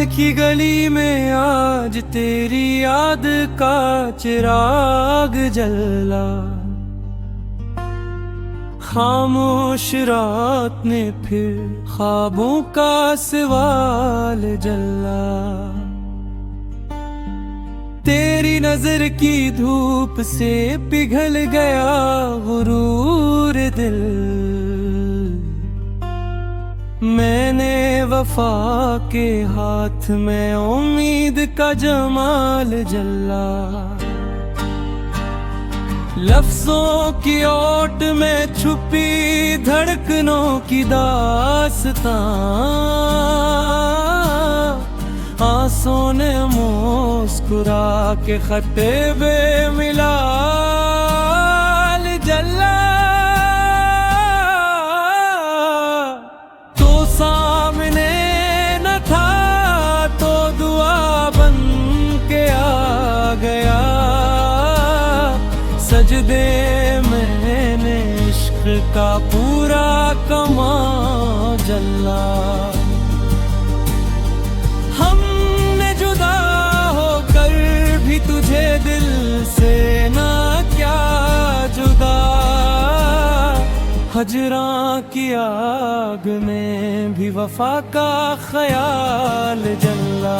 की गली में आज तेरी याद का चिराग जला। खामोश रात ने फिर ख्वाबों का सवाल जला। तेरी नजर की धूप से पिघल गया गुरूर दिल। मैंने वफा के हाथ में उम्मीद का जमाल जला। लफ्जों की ओट में छुपी धड़कनों की दास्तां। आंसू ने मुस्कुरा के खते बेमिलाल जला। तो सामने न था तो दुआ बन के आ गया। सजदे मैंने इश्क का पूरा कमाल जला। हमने जुदा होकर भी तुझे दिल से ना क्या जुदा। हजरां की आग में भी वफा का ख्याल जला।